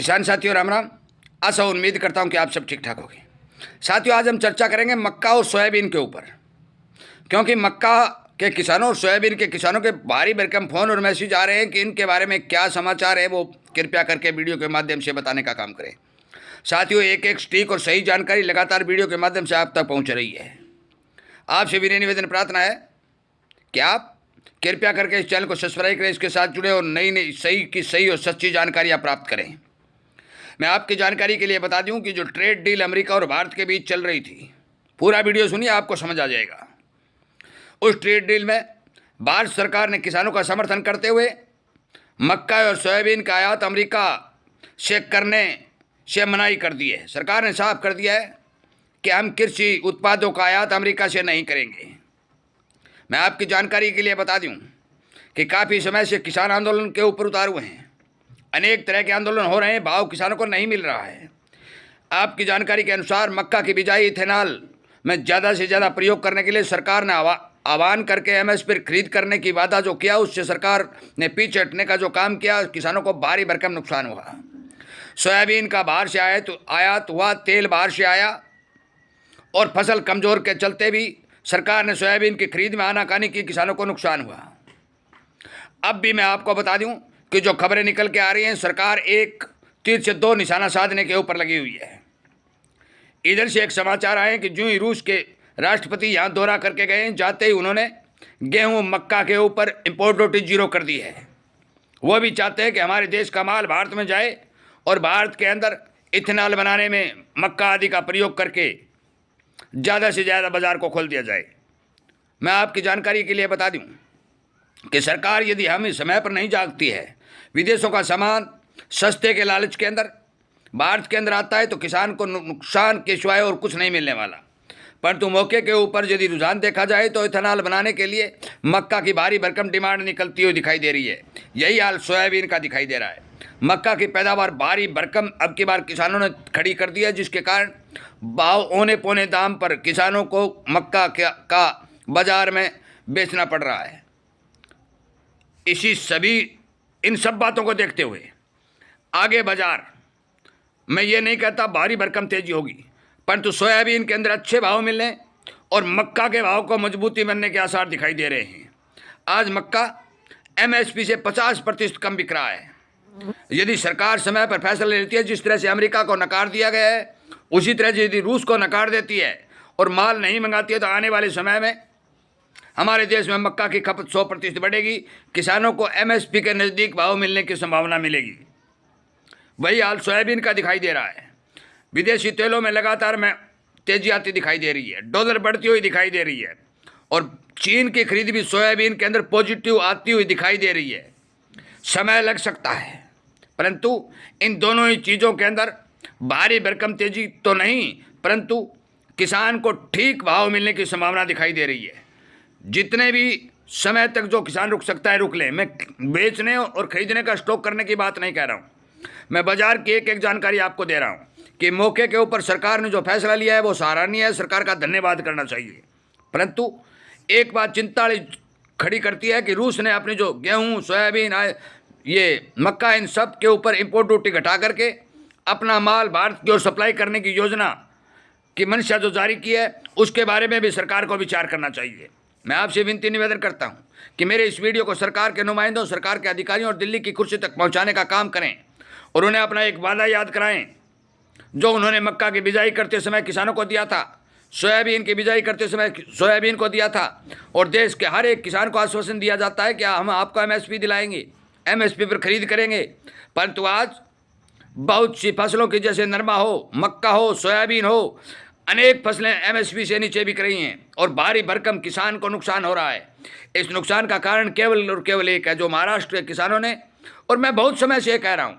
किसान साथियों राम राम। आशा उम्मीद करता हूं कि आप सब ठीक ठाक होंगे। साथियों आज हम चर्चा करेंगे मक्का और सोयाबीन के ऊपर, क्योंकि मक्का के किसानों और सोयाबीन के किसानों के भारी भरकम फ़ोन और मैसेज आ रहे हैं कि इनके बारे में क्या समाचार है, वो कृपया करके वीडियो के माध्यम से बताने का काम करें। साथियों एक एक सटीक और सही जानकारी लगातार वीडियो के माध्यम से आप तक पहुँच रही है। आपसे विनय निवेदन प्रार्थना है कि आप कृपया करके इस चैनल को सब्सक्राइब करें, इसके साथ जुड़े और नई नई सही और सच्ची जानकारियाँ प्राप्त करें। मैं आपकी जानकारी के लिए बता दूं कि जो ट्रेड डील अमेरिका और भारत के बीच चल रही थी, पूरा वीडियो सुनिए आपको समझ आ जाएगा। उस ट्रेड डील में भारत सरकार ने किसानों का समर्थन करते हुए मक्का और सोयाबीन का आयात अमेरिका से करने से मनाही कर दी है। सरकार ने साफ कर दिया है कि हम कृषि उत्पादों का आयात अमेरिका से नहीं करेंगे। मैं आपकी जानकारी के लिए बता दूं कि काफ़ी समय से किसान आंदोलन के ऊपर उतार हुए हैं। अनेक तरह के आंदोलन हो रहे हैं, भाव किसानों को नहीं मिल रहा है। आपकी जानकारी के अनुसार मक्का की बिजाई इथेनॉल में ज़्यादा से ज़्यादा प्रयोग करने के लिए सरकार ने आह्वान करके एमएसपी खरीद करने की वादा जो किया, उससे सरकार ने पीछे हटने का जो काम किया, किसानों को भारी भरकम नुकसान हुआ। सोयाबीन का बाहर से आयात हुआ, तेल बाहर से आया और फसल कमज़ोर के चलते भी सरकार ने सोयाबीन की खरीद में आनाकानी की, किसानों को नुकसान हुआ। अब भी मैं आपको बता दूं कि जो खबरें निकल के आ रही हैं, सरकार एक तीर से दो निशाना साधने के ऊपर लगी हुई है। इधर से एक समाचार आए कि जो ही रूस के राष्ट्रपति यहाँ दौरा करके गए, जाते ही उन्होंने गेहूं मक्का के ऊपर इम्पोर्ट ड्यूटी जीरो कर दी है। वो भी चाहते हैं कि हमारे देश का माल भारत में जाए और भारत के अंदर इथेनॉल बनाने में मक्का आदि का प्रयोग करके ज़्यादा से ज़्यादा बाज़ार को खोल दिया जाए। मैं आपकी जानकारी के लिए बता दूँ कि सरकार यदि हम समय पर नहीं जागती है, विदेशों का सामान सस्ते के लालच के अंदर भारत के अंदर आता है, तो किसान को नुकसान के सिवाय और कुछ नहीं मिलने वाला। परंतु मौके के ऊपर यदि रुझान देखा जाए तो इथेनॉल बनाने के लिए मक्का की भारी भरकम डिमांड निकलती हुई दिखाई दे रही है। यही हाल सोयाबीन का दिखाई दे रहा है। मक्का की पैदावार भारी भरकम अब की बार किसानों ने खड़ी कर दी है, जिसके कारण भाव औने पौने दाम पर किसानों को मक्का का बाजार में बेचना पड़ रहा है। इन सब बातों को देखते हुए आगे बाजार, मैं ये नहीं कहता भारी भरकम तेजी होगी, परंतु सोयाबीन के अंदर अच्छे भाव मिलने और मक्का के भाव को मजबूती बनने के आसार दिखाई दे रहे हैं। आज मक्का एमएसपी से 50% कम बिक रहा है। यदि सरकार समय पर फैसला लेती है, जिस तरह से अमेरिका को नकार दिया गया है, उसी तरह से यदि रूस को नकार देती है और माल नहीं मंगाती है, तो आने वाले समय में हमारे देश में मक्का की खपत 100% बढ़ेगी। किसानों को एमएसपी के नज़दीक भाव मिलने की संभावना मिलेगी। वही हाल सोयाबीन का दिखाई दे रहा है। विदेशी तेलों में लगातार तेजी आती दिखाई दे रही है, डॉलर बढ़ती हुई दिखाई दे रही है और चीन की खरीद भी सोयाबीन के अंदर पॉजिटिव आती हुई दिखाई दे रही है। समय लग सकता है, परंतु इन दोनों ही चीज़ों के अंदर भारी भरकम तेजी तो नहीं, परंतु किसान को ठीक भाव मिलने की संभावना दिखाई दे रही है। जितने भी समय तक जो किसान रुक सकता है रुक ले। मैं बेचने और खरीदने का स्टॉक करने की बात नहीं कह रहा हूँ, मैं बाजार की एक एक जानकारी आपको दे रहा हूँ कि मौके के ऊपर सरकार ने जो फैसला लिया है वो सराहनीय है, सरकार का धन्यवाद करना चाहिए। परंतु एक बात चिंता खड़ी करती है कि रूस ने अपनी जो गेहूँ, सोयाबीन, ये मक्का, इन सब के ऊपर इम्पोर्ट ड्यूटी घटा करके अपना माल भारत की ओर सप्लाई करने की योजना की मंशा जो जारी की है, उसके बारे में भी सरकार को विचार करना चाहिए। मैं आपसे विनती निवेदन करता हूं कि मेरे इस वीडियो को सरकार के नुमाइंदों, सरकार के अधिकारियों और दिल्ली की कुर्सी तक पहुंचाने का काम करें और उन्हें अपना एक वादा याद कराएं जो उन्होंने मक्का की बिजाई करते समय किसानों को दिया था, सोयाबीन की बिजाई करते समय सोयाबीन को दिया था। और देश के हर एक किसान को आश्वासन दिया जाता है कि हम आपको एमएसपी दिलाएंगे, एमएसपी पर खरीद करेंगे। परंतु आज बहुत सी फसलों की, जैसे नरमा हो, मक्का हो, सोयाबीन हो, अनेक फसलें एमएसपी से नीचे बिक रही हैं और भारी भरकम किसान को नुकसान हो रहा है। इस नुकसान का कारण केवल और केवल एक है, जो महाराष्ट्र के किसानों ने, और मैं बहुत समय से कह रहा हूं,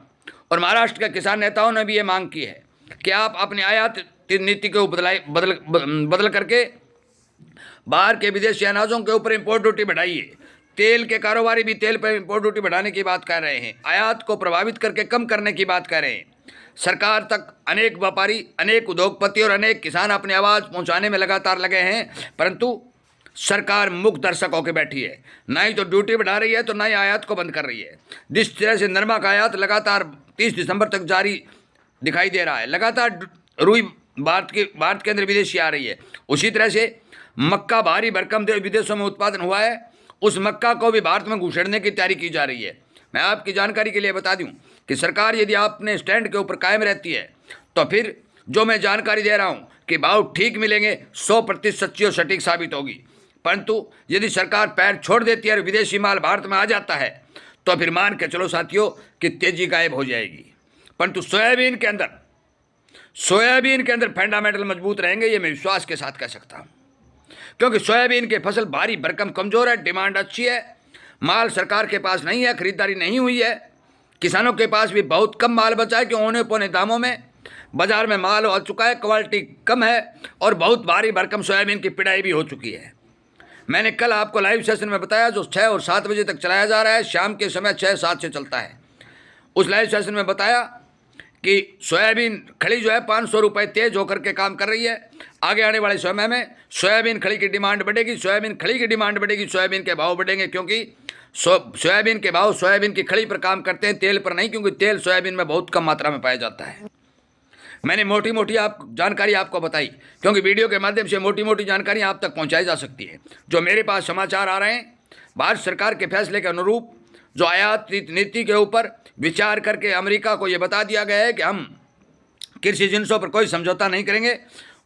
और महाराष्ट्र के किसान नेताओं ने भी ये मांग की है कि आप अपनी आयात नीति को बदल करके बाहर के विदेशी अनाजों के ऊपर इम्पोर्ट ड्यूटी बढ़ाइए। तेल के कारोबारी भी तेल पर इम्पोर्ट ड्यूटी बढ़ाने की बात कर रहे हैं, आयात को प्रभावित करके कम करने की बात कर रहे हैं। सरकार तक अनेक व्यापारी, अनेक उद्योगपति और अनेक किसान अपनी आवाज़ पहुंचाने में लगातार लगे हैं, परंतु सरकार मुख दर्शक होकर बैठी है, ना ही तो ड्यूटी बढ़ा रही है तो ना ही आयात को बंद कर रही है। जिस तरह से नरमा का आयात लगातार 30 दिसंबर तक जारी दिखाई दे रहा है, लगातार रुई भारत के अंदर विदेशी आ रही है, उसी तरह से मक्का भारी भरकम विदेशों में उत्पादन हुआ है, उस मक्का को भी भारत में घुसेड़ने की तैयारी की जा रही है। मैं आपकी जानकारी के लिए बता दूं कि सरकार यदि अपने स्टैंड के ऊपर कायम रहती है तो फिर जो मैं जानकारी दे रहा हूं कि भाव ठीक मिलेंगे 100% सच्ची और सटीक साबित होगी। परंतु यदि सरकार पैर छोड़ देती है और विदेशी माल भारत में आ जाता है तो फिर मान के चलो साथियों कि तेजी गायब हो जाएगी। परंतु सोयाबीन के अंदर फंडामेंटल मजबूत रहेंगे, ये मैं विश्वास के साथ कह सकता हूँ, क्योंकि सोयाबीन की फसल भारी भरकम कमजोर है, डिमांड अच्छी है, माल सरकार के पास नहीं है, खरीदारी नहीं हुई है, किसानों के पास भी बहुत कम माल बचा है कि औने पौने दामों में बाजार में माल आ चुका है, क्वालिटी कम है और बहुत भारी भरकम सोयाबीन की पिड़ाई भी हो चुकी है। मैंने कल आपको लाइव सेशन में बताया जो 6 और 7 बजे तक चलाया जा रहा है, शाम के समय 6-7 से चलता है। उस लाइव सेशन में बताया कि सोयाबीन खड़ी जो है 500 रुपये तेज होकर के काम कर रही है। आगे आने वाले समय में सोयाबीन खड़ी की डिमांड बढ़ेगी, सोयाबीन खड़ी की डिमांड बढ़ेगी, सोयाबीन के भाव बढ़ेंगे, क्योंकि सोयाबीन के भाव सोयाबीन की खड़ी पर काम करते हैं, तेल पर नहीं, क्योंकि तेल सोयाबीन में बहुत कम मात्रा में पाया जाता है। मैंने मोटी मोटी जानकारी आपको बताई, क्योंकि वीडियो के माध्यम से मोटी मोटी जानकारी आप तक पहुंचाई जा सकती है। जो मेरे पास समाचार आ रहे हैं, भारत सरकार के फैसले के अनुरूप जो आयात नीति के ऊपर विचार करके अमेरिका को ये बता दिया गया है कि हम कृषि जिनसों पर कोई समझौता नहीं करेंगे,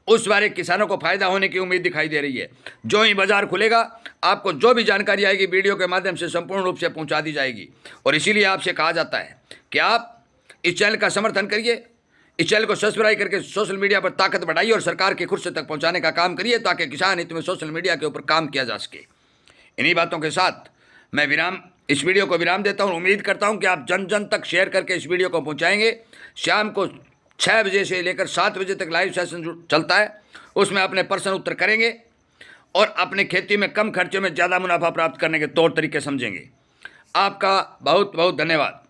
उस बारे किसानों को फायदा होने की उम्मीद दिखाई दे रही है। जो ही बाजार खुलेगा आपको जो भी जानकारी आएगी वीडियो के माध्यम से संपूर्ण रूप से पहुंचा दी जाएगी। और इसीलिए आपसे कहा जाता है कि आप इस चैनल का समर्थन करिए, इस चैनल को सब्सक्राइब करके सोशल मीडिया पर ताकत बढ़ाइए और सरकार के खुर्से तक पहुंचाने का काम करिए, ताकि किसान हित में सोशल मीडिया के ऊपर काम किया जा सके। इन्हीं बातों के साथ मैं इस वीडियो को विराम देता हूं। उम्मीद करता हूं कि आप जन जन तक शेयर करके इस वीडियो को पहुंचाएंगे। शाम को 6 बजे से लेकर 7 बजे तक लाइव सेशन चलता है, उसमें अपने प्रश्न उत्तर करेंगे और अपने खेती में कम खर्चे में ज़्यादा मुनाफा प्राप्त करने के तौर तरीके समझेंगे। आपका बहुत बहुत धन्यवाद।